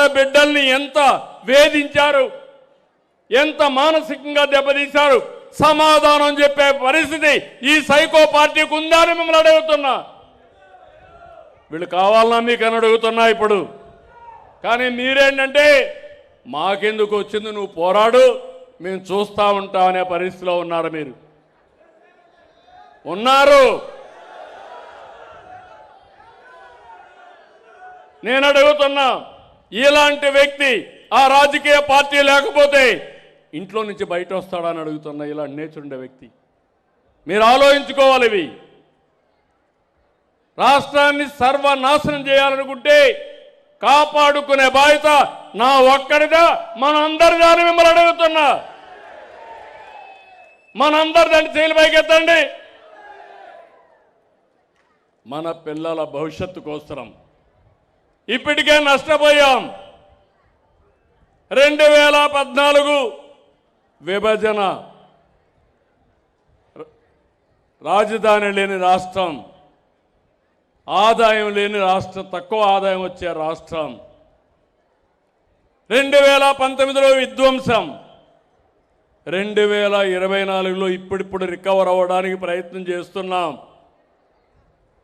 ఆడబిడ్డల్ని ఎంత వేధించారు, ఎంత మానసికంగా దెబ్బతీశారు, సమాధానం చెప్పే పరిస్థితి ఈ సైకో పార్టీకి ఉందా అని మిమ్మల్ని అడుగుతున్నా. వీళ్ళు కావాలన్నా మీకు అని అడుగుతున్నా ఇప్పుడు. కానీ మీరేంటంటే మాకెందుకు వచ్చింది, నువ్వు పోరాడు, మేము చూస్తూ ఉంటాం అనే పరిస్థితిలో ఉన్నారు. మీరు ఉన్నారు. నేను అడుగుతున్నా, ఇలాంటి వ్యక్తి ఆ రాజకీయ పార్టీ లేకపోతే ఇంట్లో నుంచి బయట వస్తాడని అడుగుతున్నా. ఇలా నేచర్ ఉండే వ్యక్తి మీరు ఆలోచించుకోవాలి. ఇవి రాష్ట్రాన్ని సర్వనాశనం చేయాలనుకుంటే కాపాడుకునే బాధ్యత నా ఒక్కడిదా, మనందరిదా అని మిమ్మల్ని అడుగుతున్నా. మనందరిదాన్ని చేయలు పైకెత్తండి. మన పిల్లల భవిష్యత్తు కోసరం ఇప్పటికే నష్టపోయాం. 2014 విభజన, రాజధాని లేని రాష్ట్రం, ఆదాయం లేని రాష్ట్రం, తక్కువ ఆదాయం వచ్చే రాష్ట్రం. 2019లో విధ్వంసం, 2024లో ఇప్పుడిప్పుడు రికవర్ అవ్వడానికి ప్రయత్నం చేస్తున్నాం.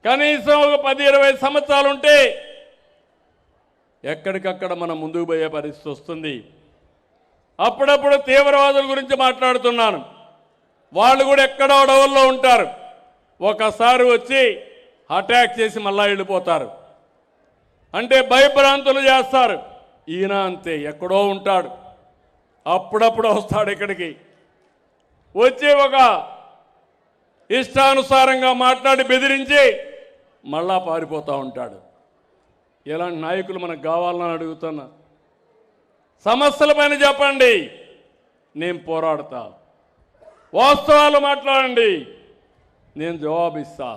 కనీసం ఒక 10-20 సంవత్సరాలు ఉంటే ఎక్కడికక్కడ మనం ముందుకు పోయే పరిస్థితి వస్తుంది. అప్పుడప్పుడు తీవ్రవాదుల గురించి మాట్లాడుతున్నాను. వాళ్ళు కూడా ఎక్కడో అడవుల్లో ఉంటారు. ఒకసారి వచ్చి అటాక్ చేసి మళ్ళా వెళ్ళిపోతారు. అంటే భయభ్రాంతులు చేస్తారు. ఈయన అంతే, ఎక్కడో ఉంటాడు, అప్పుడప్పుడు వస్తాడు ఇక్కడికి. వచ్చి ఒక ఇష్టానుసారంగా మాట్లాడి బెదిరించి మళ్ళా పారిపోతూ ఉంటాడు. ఇలాంటి నాయకులు మనకు కావాలని అడుగుతున్నా. సమస్యల పైన చెప్పండి, నేను పోరాడతా. వాస్తవాలు మాట్లాడండి, నేను జవాబిస్తా.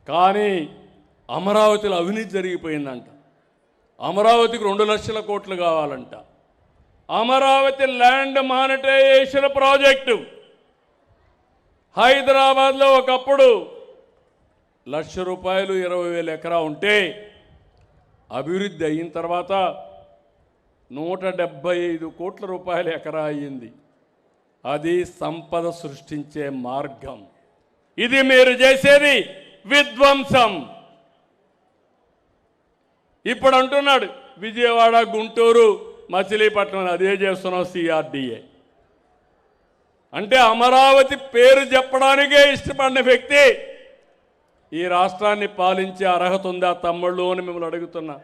కానీ అమరావతిలో అవినీతి జరిగిపోయిందంట. అమరావతికి 2 లక్షల కోట్లు కావాలంట. అమరావతి ల్యాండ్ మానిటైజేషన్ ప్రాజెక్టు హైదరాబాద్లో ఒకప్పుడు ₹1,00,000 20,000 ఎకరా ఉంటే అభివృద్ధి అయిన తర్వాత 175 కోట్ల రూపాయల ఎకరా అయ్యింది. అది సంపద సృష్టించే మార్గం. ఇది మీరు చేసేది విధ్వంసం. ఇప్పుడు అంటున్నాడు విజయవాడ, గుంటూరు, మచిలీపట్నం అదే చేస్తున్నాం CRDA. అంటే అమరావతి పేరు చెప్పడానికే ఇష్టపడిన వ్యక్తి ఈ రాష్ట్రాన్ని పాలించే అర్హత ఉందా తమ్ముళ్ళు అని మిమ్మల్ని అడుగుతున్నా.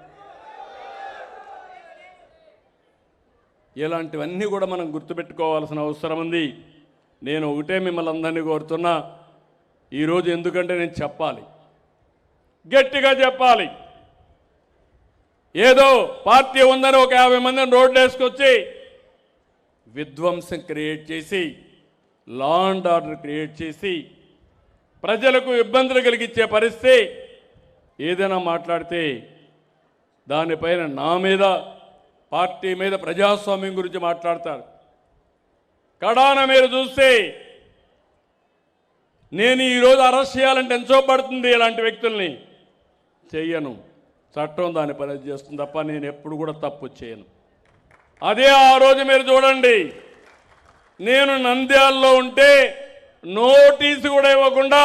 ఇలాంటివన్నీ కూడా మనం గుర్తుపెట్టుకోవాల్సిన అవసరం ఉంది. నేను ఒకటే మిమ్మల్ని అందరినీ కోరుతున్నా ఈరోజు, ఎందుకంటే నేను చెప్పాలి, గట్టిగా చెప్పాలి. ఏదో పార్టీ ఉందని ఒక 50 మందిని రోడ్డు వేసుకొచ్చి విధ్వంసం క్రియేట్ చేసి, లా అండ్ ఆర్డర్ క్రియేట్ చేసి, ప్రజలకు ఇబ్బందులు కలిగించే పరిస్థితి ఏదైనా మాట్లాడితే దానిపైన నా మీద, పార్టీ మీద, ప్రజాస్వామ్యం గురించి మాట్లాడతారు. కడాన మీరు చూస్తే నేను ఈరోజు అరెస్ట్ చేయాలంటే ఎంతో పడుతుంది. ఇలాంటి వ్యక్తుల్ని చెయ్యను, చట్టం దాని పని చేస్తుంది తప్ప నేను ఎప్పుడు కూడా తప్పు చేయను. అదే ఆ రోజు మీరు చూడండి, నేను నంద్యాలలో ఉంటే నోటీసు కూడా ఇవ్వకుండా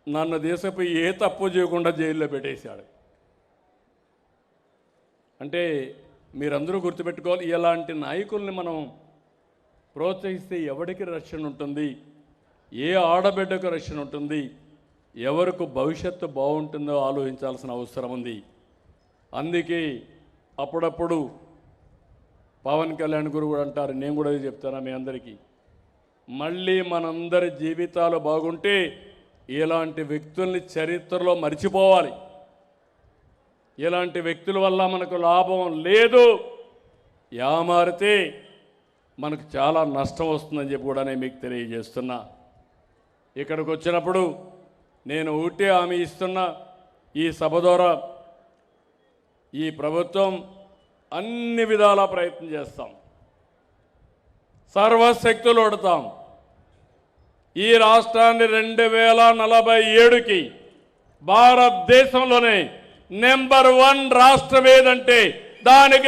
నన్ను దేశపై ఏ తప్పు చేయకుండా జైల్లో పెట్టేశాడు. అంటే మీరందరూ గుర్తుపెట్టుకోవాలి, ఇలాంటి నాయకుల్ని మనం ప్రోత్సహిస్తే ఎవరికి రక్షణ ఉంటుంది, ఏ ఆడబిడ్డకు రక్షణ ఉంటుంది, ఎవరికి భవిష్యత్తు బాగుంటుందో ఆలోచించాల్సిన అవసరం ఉంది. అందుకే అప్పుడప్పుడు పవన్ కళ్యాణ్ గురు కూడా అంటారు, నేను కూడా చెప్తాను మీ అందరికీ, మళ్ళీ మనందరి జీవితాలు బాగుంటే ఇలాంటి వ్యక్తుల్ని చరిత్రలో మర్చిపోవాలి. ఇలాంటి వ్యక్తుల వల్ల మనకు లాభం లేదు, యామారితే మనకు చాలా నష్టం వస్తుందని చెప్పి కూడా నేను మీకు తెలియజేస్తున్నా. ఇక్కడికి వచ్చినప్పుడు నేను ఒకటే హామీ ఇస్తున్నా, ఈ సభ ద్వారా ఈ ప్రభుత్వం అన్ని విధాల ప్రయత్నం చేస్తాం, సర్వశక్తులు ఒడతాం. ఈ రాష్ట్రాన్ని 2047కి భారతదేశంలోనే నెంబర్ 1 రాష్ట్రం ఏదంటే దానికి